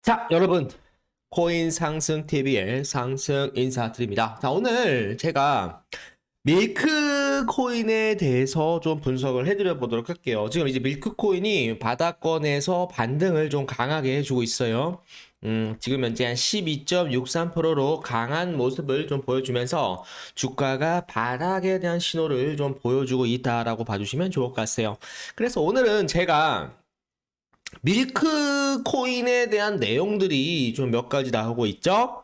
자, 여러분, 코인 상승 TV의 상승 인사드립니다. 자, 오늘 제가 밀크 코인에 대해서 좀 분석을 해드려 보도록 할게요. 지금 이제 밀크 코인이 바닥권에서 반등을 좀 강하게 해주고 있어요. 지금 현재 한 12.63%로 강한 모습을 좀 보여주면서 주가가 바닥에 대한 신호를 좀 보여주고 있다라고 봐주시면 좋을 것 같아요. 그래서 오늘은 제가 밀크 코인에 대한 내용들이 좀 몇 가지 나오고 있죠.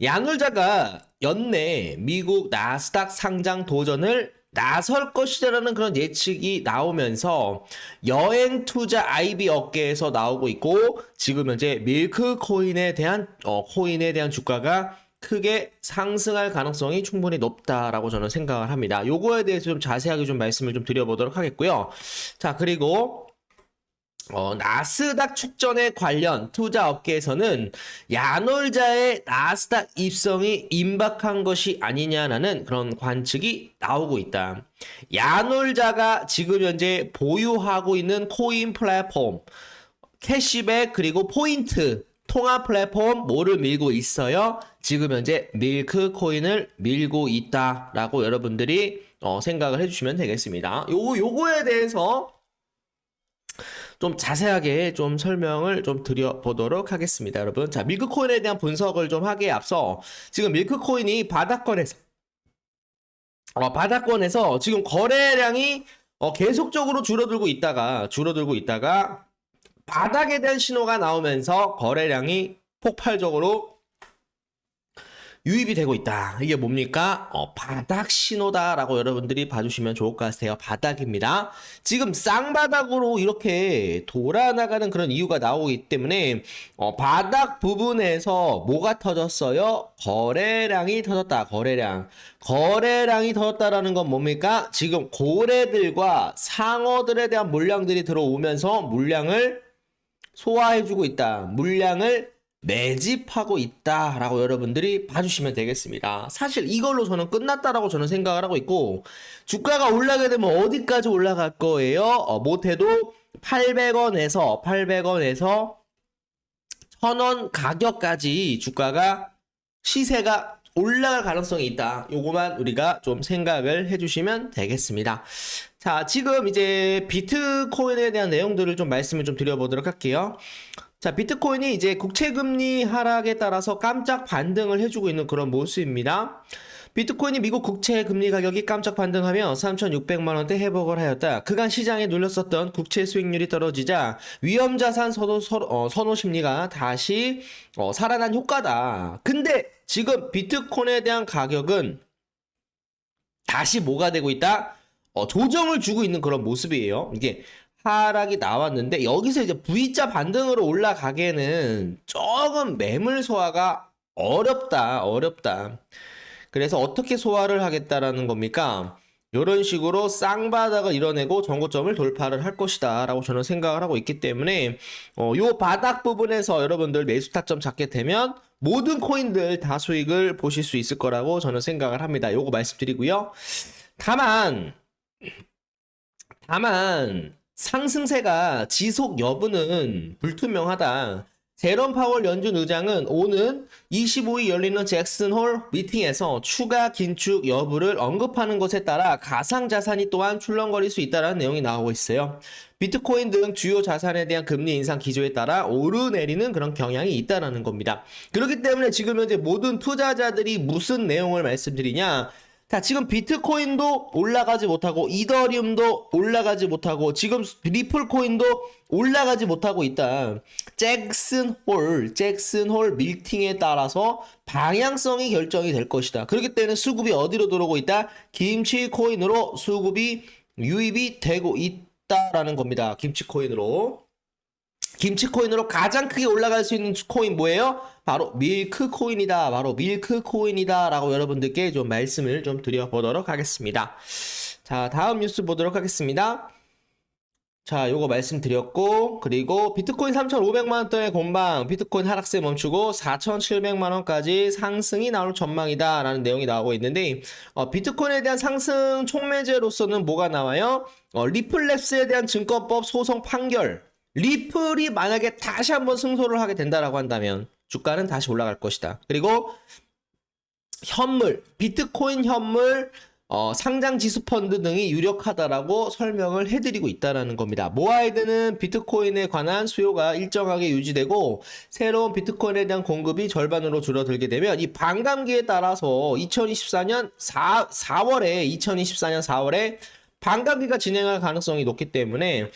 야놀자가 연내 미국 나스닥 상장 도전을 나설 것이라는 그런 예측이 나오면서 여행 투자 IB 업계에서 나오고 있고, 지금 현재 밀크 코인에 대한 주가가 크게 상승할 가능성이 충분히 높다라고 저는 생각을 합니다. 요거에 대해서 좀 자세하게 좀 말씀을 좀 드려보도록 하겠고요. 자, 그리고 나스닥 축전에 관련 투자 업계에서는 야놀자의 나스닥 입성이 임박한 것이 아니냐라는 그런 관측이 나오고 있다. 야놀자가 지금 현재 보유하고 있는 코인 플랫폼, 캐시백 그리고 포인트 통합 플랫폼 뭐를 밀고 있어요? 지금 현재 밀크 코인을 밀고 있다라고 여러분들이 생각을 해주시면 되겠습니다. 요거에 대해서 좀 자세하게 좀 설명을 좀 드려보도록 하겠습니다, 여러분. 자, 밀크코인에 대한 분석을 좀 하기에 앞서 지금 밀크코인이 바닥권에서 지금 거래량이 계속적으로 줄어들고 있다가 바닥에 대한 신호가 나오면서 거래량이 폭발적으로 유입이 되고 있다. 이게 뭡니까? 바닥 신호다라고 여러분들이 봐주시면 좋을 것 같아요. 바닥입니다. 지금 쌍바닥으로 이렇게 돌아나가는 그런 이유가 나오기 때문에 바닥 부분에서 뭐가 터졌어요? 거래량이 터졌다. 거래량이 터졌다라는 건 뭡니까? 지금 고래들과 상어들에 대한 물량들이 들어오면서 물량을 소화해주고 있다. 물량을 매집하고 있다라고 여러분들이 봐주시면 되겠습니다. 사실 이걸로 저는 끝났다라고 저는 생각을 하고 있고, 주가가 올라가게 되면 어디까지 올라갈 거예요? 못해도 800원에서 1000원 가격까지 시세가 올라갈 가능성이 있다. 요거만 우리가 좀 생각을 해주시면 되겠습니다. 자, 지금 이제 비트코인에 대한 내용들을 좀 말씀을 좀 드려보도록 할게요. 자, 비트코인이 이제 국채금리 하락에 따라서 깜짝 반등을 해주고 있는 그런 모습입니다. 비트코인이 미국 국채 금리 가격이 깜짝 반등하며 3,600만 원대 회복을 하였다. 그간 시장에 눌렸었던 국채 수익률이 떨어지자 위험자산 선호 심리가 다시 살아난 효과다. 근데 지금 비트코인에 대한 가격은 다시 뭐가 되고 있다? 조정을 주고 있는 그런 모습이에요. 이게 하락이 나왔는데 여기서 이제 V자 반등으로 올라가기에는 조금 매물 소화가 어렵다. 그래서 어떻게 소화를 하겠다라는 겁니까? 이런 식으로 쌍바닥을 이뤄내고 전고점을 돌파를 할 것이다 라고 저는 생각을 하고 있기 때문에 요 바닥 부분에서 여러분들 매수 타점 잡게 되면 모든 코인들 다 수익을 보실 수 있을 거라고 저는 생각을 합니다. 요거 말씀드리고요. 다만 상승세가 지속 여부는 불투명하다. 제롬 파월 연준 의장은 오는 25일 열리는 잭슨 홀 미팅에서 추가 긴축 여부를 언급하는 것에 따라 가상자산이 또한 출렁거릴 수 있다는 내용이 나오고 있어요. 비트코인 등 주요 자산에 대한 금리 인상 기조에 따라 오르내리는 그런 경향이 있다는 겁니다. 그렇기 때문에 지금 현재 모든 투자자들이 무슨 내용을 말씀드리냐? 자, 지금 비트코인도 올라가지 못하고 이더리움도 올라가지 못하고 지금 리플 코인도 올라가지 못하고 있다. 잭슨 홀 밀팅에 따라서 방향성이 결정이 될 것이다. 그렇기 때문에 수급이 어디로 들어오고 있다? 김치 코인으로 수급이 유입이 되고 있다라는 겁니다. 김치코인으로 가장 크게 올라갈 수 있는 코인 뭐예요? 바로 밀크코인이다. 라고 여러분들께 좀 말씀을 좀 드려보도록 하겠습니다. 자, 다음 뉴스 보도록 하겠습니다. 자, 요거 말씀드렸고, 그리고 비트코인 3,500만원대의 공방, 비트코인 하락세 멈추고 4,700만원까지 상승이 나올 전망이다 라는 내용이 나오고 있는데, 비트코인에 대한 상승 촉매제로서는 뭐가 나와요? 리플랩스에 대한 증권법 소송 판결, 리플이 만약에 다시 한번 승소를 하게 된다라고 한다면 주가는 다시 올라갈 것이다. 그리고 현물, 비트코인 현물, 상장 지수 펀드 등이 유력하다라고 설명을 해드리고 있다라는 겁니다. 모아이드는 비트코인에 관한 수요가 일정하게 유지되고 새로운 비트코인에 대한 공급이 절반으로 줄어들게 되면 이 반감기에 따라서 2024년 4월에 반감기가 진행할 가능성이 높기 때문에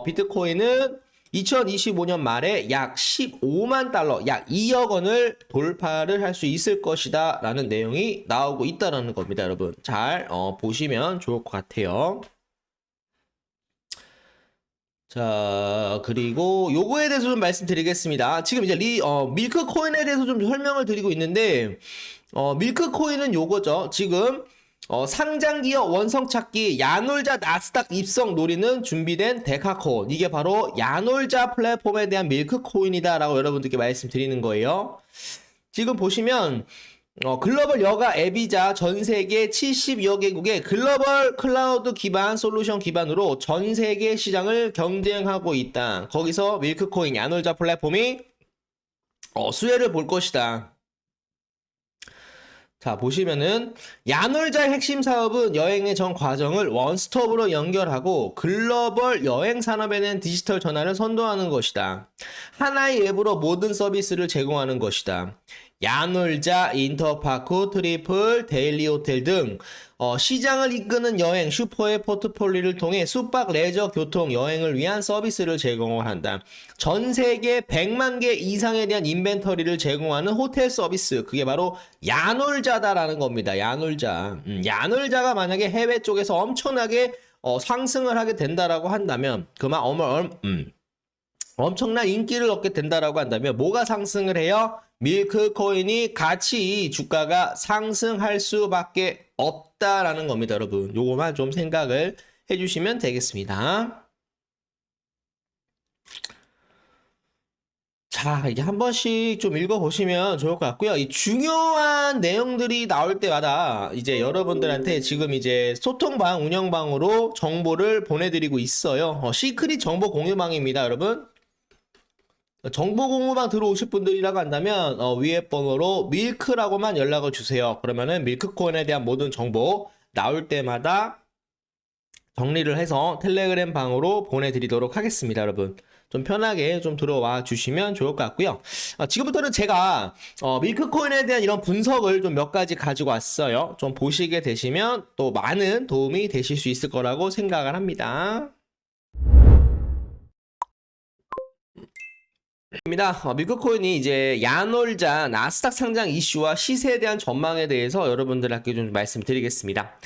비트코인은 2025년 말에 약 15만 달러, 약 2억 원을 돌파를 할 수 있을 것이다 라는 내용이 나오고 있다라는 겁니다. 여러분 잘 보시면 좋을 것 같아요. 자, 그리고 요거에 대해서 좀 말씀드리겠습니다. 지금 이제 밀크코인에 대해서 좀 설명을 드리고 있는데 밀크코인은 요거죠. 지금 상장기업 원성찾기 야놀자 나스닥 입성 노리는 준비된 데카코인. 이게 바로 야놀자 플랫폼에 대한 밀크코인이다 라고 여러분들께 말씀드리는 거예요. 지금 보시면 글로벌 여가 앱이자 전 세계 70여 개국의 글로벌 클라우드 기반 솔루션 기반으로 전 세계 시장을 경쟁하고 있다. 거기서 밀크코인 야놀자 플랫폼이 수혜를 볼 것이다. 자, 보시면은 야놀자의 핵심 사업은 여행의 전 과정을 원스톱으로 연결하고 글로벌 여행 산업에는 디지털 전환을 선도하는 것이다. 하나의 앱으로 모든 서비스를 제공하는 것이다. 야놀자, 인터파크, 트리플, 데일리 호텔 등 시장을 이끄는 여행 슈퍼의 포트폴리오를 통해 숙박, 레저, 교통, 여행을 위한 서비스를 제공을 한다. 전 세계 100만 개 이상에 대한 인벤터리를 제공하는 호텔 서비스, 그게 바로 야놀자다라는 겁니다. 야놀자. 야놀자가 만약에 해외 쪽에서 엄청나게 상승을 하게 된다라고 한다면 그만 엄청난 인기를 얻게 된다라고 한다면 뭐가 상승을 해요? 밀크코인이 같이 주가가 상승할 수밖에 없다라는 겁니다, 여러분. 요거만 좀 생각을 해주시면 되겠습니다. 자, 이제 한 번씩 좀 읽어보시면 좋을 것 같고요. 이 중요한 내용들이 나올 때마다 이제 여러분들한테 지금 이제 소통방, 운영방으로 정보를 보내드리고 있어요. 시크릿 정보 공유방입니다, 여러분. 정보 공유방 들어오실 분들이라고 한다면 위에 번호로 밀크라고만 연락을 주세요. 그러면은 밀크코인에 대한 모든 정보 나올 때마다 정리를 해서 텔레그램 방으로 보내드리도록 하겠습니다, 여러분. 좀 편하게 좀 들어와 주시면 좋을 것 같고요. 지금부터는 제가 밀크코인에 대한 이런 분석을 좀 몇 가지 가지고 왔어요. 좀 보시게 되시면 또 많은 도움이 되실 수 있을 거라고 생각을 합니다. 밀크코인이 이제 야놀자 나스닥 상장 이슈와 시세에 대한 전망에 대해서 여러분들께 좀 말씀드리겠습니다.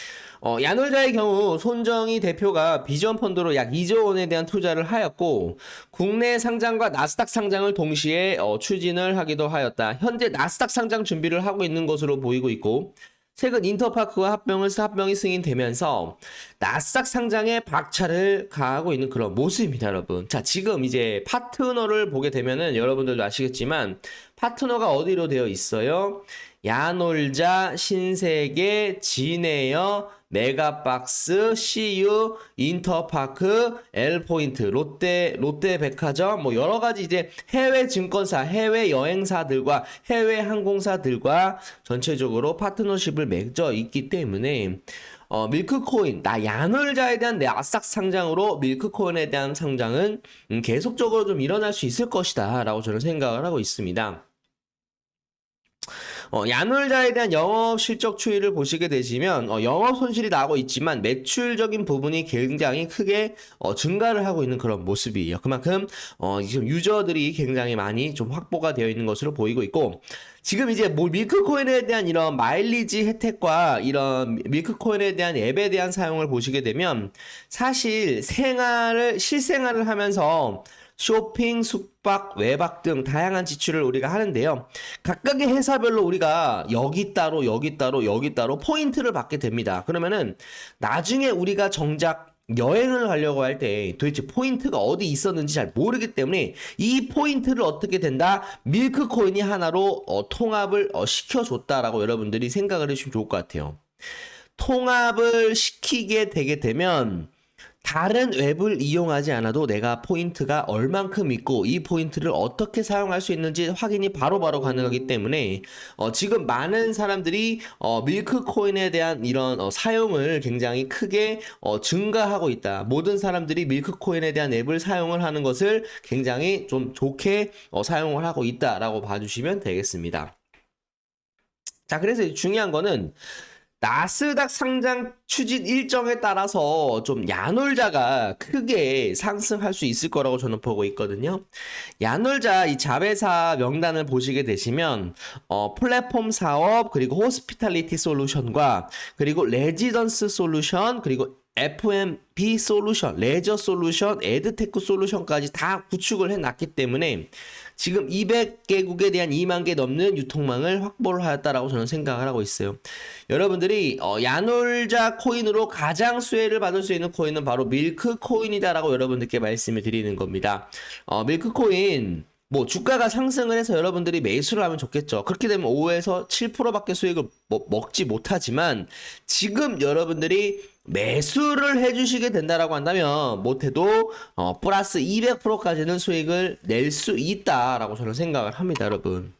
야놀자의 경우 손정희 대표가 비전 펀드로 약 2조 원에 대한 투자를 하였고 국내 상장과 나스닥 상장을 동시에 추진을 하기도 하였다. 현재 나스닥 상장 준비를 하고 있는 것으로 보이고 있고 최근 인터파크와 합병이 승인되면서 나스닥 상장에 박차를 가하고 있는 그런 모습입니다, 여러분. 자, 지금 이제 파트너를 보게 되면은 여러분들도 아시겠지만 파트너가 어디로 되어 있어요? 야놀자, 신세계, 진에어, 메가박스, CU, 인터파크, L포인트, 롯데백화점, 뭐 여러 가지 이제 해외 증권사, 해외 여행사들과 해외 항공사들과 전체적으로 파트너십을 맺어 있기 때문에 밀크코인, 야놀자에 대한 나스닥 상장으로 밀크코인에 대한 상장은 계속적으로 좀 일어날 수 있을 것이다 라고 저는 생각을 하고 있습니다. 야놀자에 대한 영업 실적 추이를 보시게 되시면 영업 손실이 나고 있지만 매출적인 부분이 굉장히 크게 증가를 하고 있는 그런 모습이에요. 그만큼 지금 유저들이 굉장히 많이 좀 확보가 되어 있는 것으로 보이고 있고 지금 이제 밀크코인에 대한 이런 마일리지 혜택과 이런 밀크코인에 대한 앱에 대한 사용을 보시게 되면 사실 실생활을 하면서 쇼핑, 숙박, 외박 등 다양한 지출을 우리가 하는데요. 각각의 회사별로 우리가 여기 따로 포인트를 받게 됩니다. 그러면은 나중에 우리가 정작 여행을 가려고 할 때 도대체 포인트가 어디 있었는지 잘 모르기 때문에 이 포인트를 어떻게 된다? 밀크코인이 하나로 통합을 시켜줬다라고 여러분들이 생각을 해주시면 좋을 것 같아요. 통합을 시키게 되게 되면 다른 웹을 이용하지 않아도 내가 포인트가 얼만큼 있고 이 포인트를 어떻게 사용할 수 있는지 확인이 바로바로 가능하기 때문에 지금 많은 사람들이 밀크코인에 대한 이런 사용을 굉장히 크게 증가하고 있다. 모든 사람들이 밀크코인에 대한 앱을 사용을 하는 것을 굉장히 좀 좋게 사용을 하고 있다라고 봐주시면 되겠습니다. 자, 그래서 중요한 거는 나스닥 상장 추진 일정에 따라서 좀 야놀자가 크게 상승할 수 있을 거라고 저는 보고 있거든요. 야놀자 이 자회사 명단을 보시게 되시면 플랫폼 사업 그리고 호스피탈리티 솔루션과 그리고 레지던스 솔루션 그리고 F&B 솔루션, 레저 솔루션, 에드테크 솔루션까지 다 구축을 해놨기 때문에 지금 200개국에 대한 2만 개 넘는 유통망을 확보를 하였다라고 저는 생각을 하고 있어요. 여러분들이 야놀자 코인으로 가장 수혜를 받을 수 있는 코인은 바로 밀크 코인이다라고 여러분들께 말씀을 드리는 겁니다. 밀크 코인 뭐 주가가 상승을 해서 여러분들이 매수를 하면 좋겠죠. 그렇게 되면 5에서 7%밖에 수익을 먹지 못하지만 지금 여러분들이 매수를 해주시게 된다라고 한다면 못해도 플러스 200%까지는 수익을 낼 수 있다라고 저는 생각을 합니다, 여러분.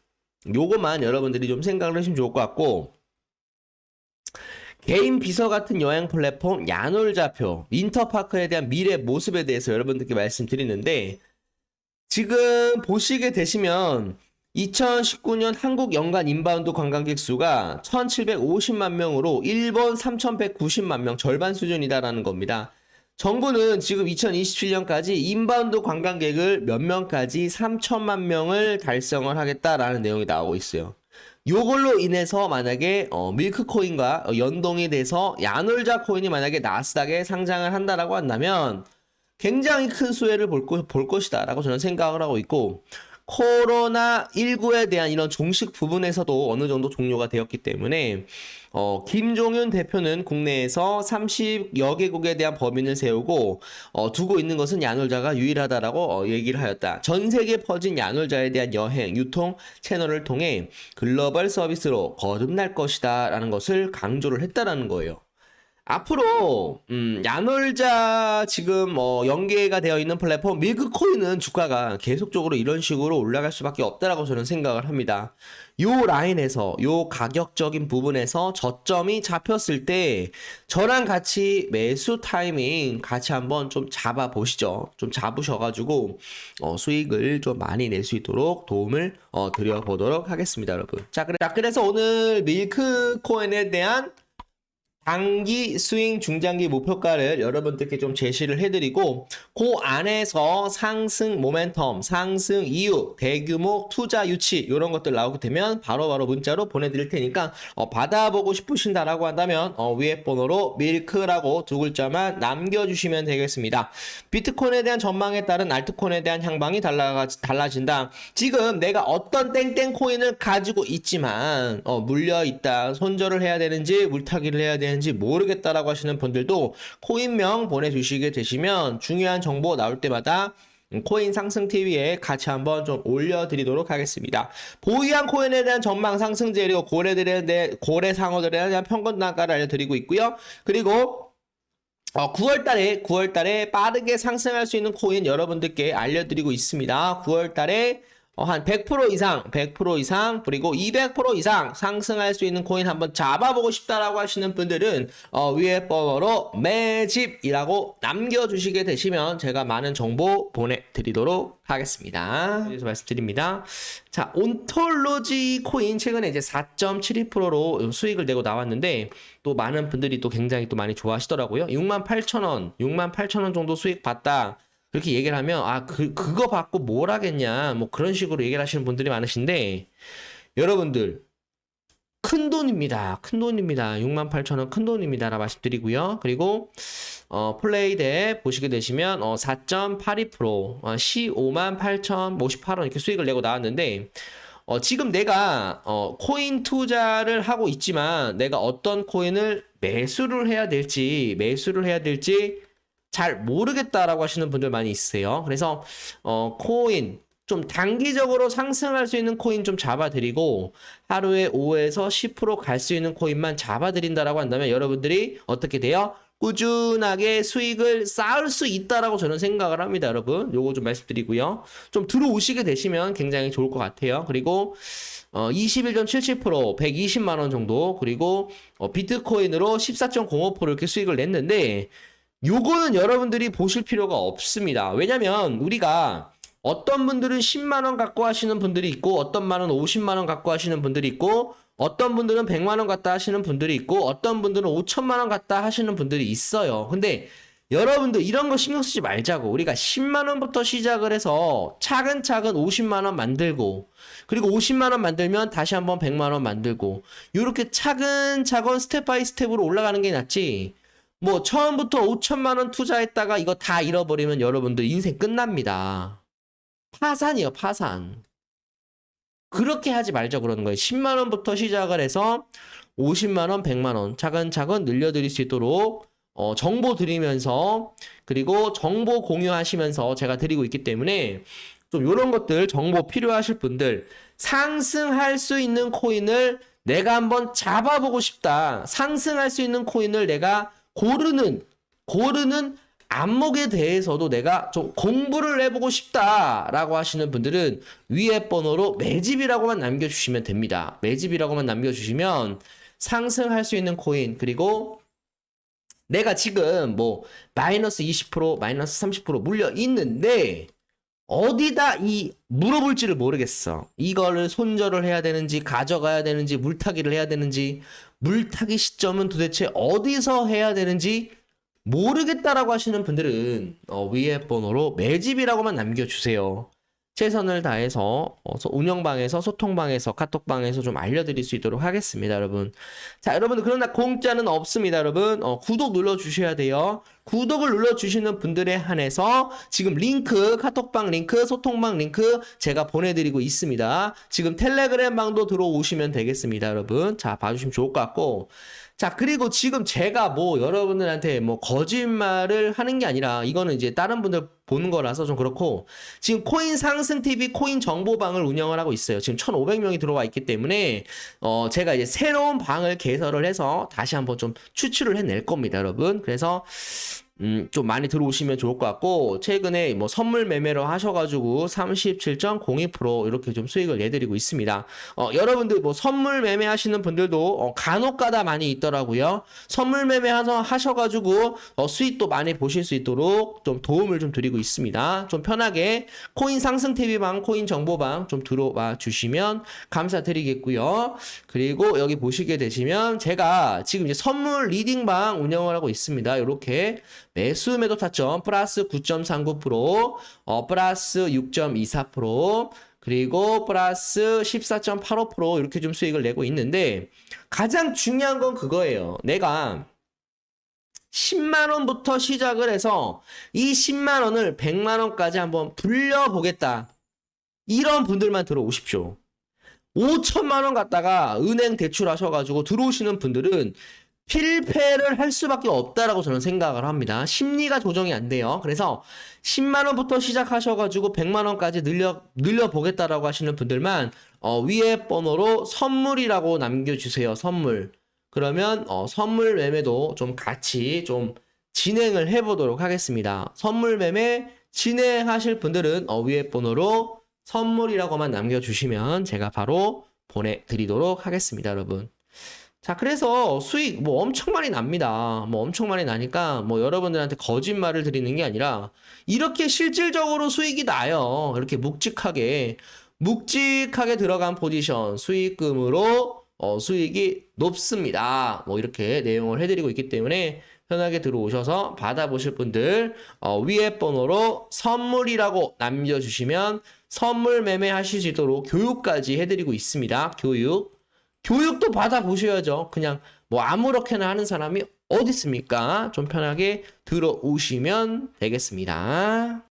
요것만 여러분들이 좀 생각을 하시면 좋을 것 같고, 개인 비서 같은 여행 플랫폼 야놀자표 인터파크에 대한 미래 모습에 대해서 여러분들께 말씀드리는데, 지금 보시게 되시면 2019년 한국 연간 인바운드 관광객 수가 1750만 명으로 일본 3190만 명, 절반 수준이다라는 겁니다. 정부는 지금 2027년까지 인바운드 관광객을 몇 명까지 3천만 명을 달성을 하겠다라는 내용이 나오고 있어요. 요걸로 인해서 만약에 밀크코인과 연동이 돼서 야놀자 코인이 만약에 나스닥에 상장을 한다라고 한다면 굉장히 큰 수혜를 볼 것이다 라고 저는 생각을 하고 있고, 코로나19에 대한 이런 종식 부분에서도 어느 정도 종료가 되었기 때문에 김종윤 대표는 국내에서 30여 개국에 대한 법인을 세우고 두고 있는 것은 야놀자가 유일하다라고 얘기를 하였다. 전 세계에 퍼진 야놀자에 대한 여행, 유통 채널을 통해 글로벌 서비스로 거듭날 것이다 라는 것을 강조를 했다라는 거예요. 앞으로 야놀자 지금 연계가 되어 있는 플랫폼 밀크코인은 주가가 계속적으로 이런 식으로 올라갈 수밖에 없다라고 저는 생각을 합니다. 요 라인에서 요 가격적인 부분에서 저점이 잡혔을 때 저랑 같이 매수 타이밍 같이 한번 좀 잡아 보시죠. 좀 잡으셔가지고 수익을 좀 많이 낼 수 있도록 도움을 드려 보도록 하겠습니다, 여러분. 자, 그래서 오늘 밀크코인에 대한 단기 스윙 중장기 목표가를 여러분들께 좀 제시를 해드리고, 그 안에서 상승 모멘텀, 상승 이유, 대규모 투자 유치 이런 것들 나오게 되면 바로바로 문자로 보내드릴 테니까 받아보고 싶으신다라고 한다면 위에 번호로 밀크라고 두 글자만 남겨주시면 되겠습니다. 비트코인에 대한 전망에 따른 알트코인에 대한 향방이 달라진다. 지금 내가 어떤 땡땡 코인을 가지고 있지만 물려있다, 손절을 해야 되는지 물타기를 해야 되는지 모르겠다라고 하시는 분들도 코인명 보내주시게 되시면 중요한 정보 나올 때마다 코인 상승 TV에 같이 한번 좀 올려드리도록 하겠습니다. 보유한 코인에 대한 전망 상승 재료, 고래 상어들에 대한 평균 단가를 알려드리고 있고요. 그리고 9월달에 빠르게 상승할 수 있는 코인 여러분들께 알려드리고 있습니다. 9월달에 한 100% 이상, 그리고 200% 이상 상승할 수 있는 코인 한번 잡아보고 싶다라고 하시는 분들은 위에 번호로 매집이라고 남겨주시게 되시면 제가 많은 정보 보내드리도록 하겠습니다. 그래서 말씀드립니다. 자, 온톨로지 코인 최근에 이제 4.72%로 수익을 내고 나왔는데 또 많은 분들이 또 굉장히 또 많이 좋아하시더라고요. 68,000원 정도 수익 봤다. 그렇게 얘기를 하면 그거 받고 뭘 하겠냐 뭐 그런 식으로 얘기를 하시는 분들이 많으신데, 여러분들 큰 돈입니다. 68,000원 큰 돈입니다 라고 말씀드리고요. 그리고 플레이대 보시게 되시면 4.82% 158,058원 이렇게 수익을 내고 나왔는데, 지금 내가 코인 투자를 하고 있지만 내가 어떤 코인을 매수를 해야 될지 잘 모르겠다라고 하시는 분들 많이 있으세요. 그래서 코인 좀 단기적으로 상승할 수 있는 코인 좀 잡아드리고 하루에 5에서 10% 갈 수 있는 코인만 잡아드린다라고 한다면 여러분들이 어떻게 돼요? 꾸준하게 수익을 쌓을 수 있다라고 저는 생각을 합니다, 여러분. 요거 좀 말씀드리고요. 좀 들어오시게 되시면 굉장히 좋을 것 같아요. 그리고 21.77%, 120만 원 정도, 그리고 비트코인으로 14.05% 이렇게 수익을 냈는데 요거는 여러분들이 보실 필요가 없습니다. 왜냐면 우리가 어떤 분들은 10만 원 갖고 하시는 분들이 있고 어떤 분은 50만 원 갖고 하시는 분들이 있고 어떤 분들은 100만 원 갖다 하시는 분들이 있고 어떤 분들은 5천만 원 갖다 하시는 분들이 있어요. 근데 여러분들 이런 거 신경 쓰지 말자고. 우리가 10만 원부터 시작을 해서 차근차근 50만 원 만들고 그리고 50만 원 만들면 다시 한번 100만 원 만들고 이렇게 차근차근 스텝 바이 스텝으로 올라가는 게 낫지. 뭐 처음부터 5천만 원 투자했다가 이거 다 잃어버리면 여러분들 인생 끝납니다. 파산이에요, 파산. 그렇게 하지 말자 그러는 거예요. 10만 원부터 시작을 해서 50만 원, 100만 원 차근차근 늘려드릴 수 있도록 정보 드리면서 그리고 정보 공유하시면서 제가 드리고 있기 때문에 좀 이런 것들 정보 필요하실 분들 상승할 수 있는 코인을 내가 한번 잡아보고 싶다. 상승할 수 있는 코인을 내가 고르는 안목에 대해서도 내가 좀 공부를 해보고 싶다라고 하시는 분들은 위에 번호로 매집이라고만 남겨주시면 됩니다. 매집이라고만 남겨주시면 상승할 수 있는 코인 그리고 내가 지금 뭐 마이너스 20% 마이너스 30% 물려 있는데 어디다 물어볼지를 모르겠어. 이거를 손절을 해야 되는지 가져가야 되는지 물타기를 해야 되는지 물타기 시점은 도대체 어디서 해야 되는지 모르겠다라고 하시는 분들은 위에 번호로 매집이라고만 남겨주세요. 최선을 다해서 운영방에서 소통방에서 카톡방에서 좀 알려드릴 수 있도록 하겠습니다, 여러분. 자, 여러분들 그러나 공짜는 없습니다, 여러분. 구독 눌러주셔야 돼요. 구독을 눌러주시는 분들에 한해서 지금 링크, 카톡방 링크, 소통방 링크 제가 보내드리고 있습니다. 지금 텔레그램 방도 들어오시면 되겠습니다, 여러분. 자, 봐주시면 좋을 것 같고. 자, 그리고 지금 제가 뭐 여러분들한테 뭐 거짓말을 하는 게 아니라 이거는 이제 다른 분들 보는 거라서 좀 그렇고 지금 코인 상승 TV 코인 정보방을 운영을 하고 있어요. 지금 1,500명이 들어와 있기 때문에 제가 이제 새로운 방을 개설을 해서 다시 한번 좀 추출을 해낼 겁니다, 여러분. 그래서 좀 많이 들어오시면 좋을 것 같고 최근에 뭐 선물 매매로 하셔가지고 37.02% 이렇게 좀 수익을 내드리고 있습니다. 여러분들 뭐 선물 매매 하시는 분들도 간혹가다 많이 있더라고요. 선물 매매 하셔가지고 수익도 많이 보실 수 있도록 좀 도움을 좀 드리고 있습니다. 좀 편하게 코인 상승 TV방, 코인 정보방 좀 들어와 주시면 감사드리겠고요. 그리고 여기 보시게 되시면 제가 지금 이제 선물 리딩방 운영을 하고 있습니다. 이렇게 매수 매도 타점 플러스 9.39%, 플러스 6.24%, 그리고 플러스 14.85% 이렇게 좀 수익을 내고 있는데 가장 중요한 건 그거예요. 내가 10만 원부터 시작을 해서 이 10만 원을 100만 원까지 한번 불려보겠다. 이런 분들만 들어오십시오. 5천만 원 갖다가 은행 대출하셔가지고 들어오시는 분들은 필패를 할 수밖에 없다라고 저는 생각을 합니다. 심리가 조정이 안 돼요. 그래서 10만 원부터 시작하셔가지고 100만 원까지 늘려보겠다라고 하시는 분들만 위에 번호로 선물이라고 남겨주세요. 선물. 그러면 선물 매매도 좀 같이 좀 진행을 해보도록 하겠습니다. 선물 매매 진행하실 분들은 위에 번호로 선물이라고만 남겨주시면 제가 바로 보내드리도록 하겠습니다, 여러분. 자, 그래서 수익 뭐 엄청 많이 납니다. 뭐 엄청 많이 나니까 뭐 여러분들한테 거짓말을 드리는 게 아니라 이렇게 실질적으로 수익이 나요. 이렇게 묵직하게 들어간 포지션 수익금으로 수익이 높습니다. 뭐 이렇게 내용을 해드리고 있기 때문에 편하게 들어오셔서 받아보실 분들 위에 번호로 선물이라고 남겨주시면 선물 매매하실 수 있도록 교육까지 해드리고 있습니다. 교육도 받아보셔야죠. 그냥 뭐 아무렇게나 하는 사람이 어디 있습니까? 좀 편하게 들어오시면 되겠습니다.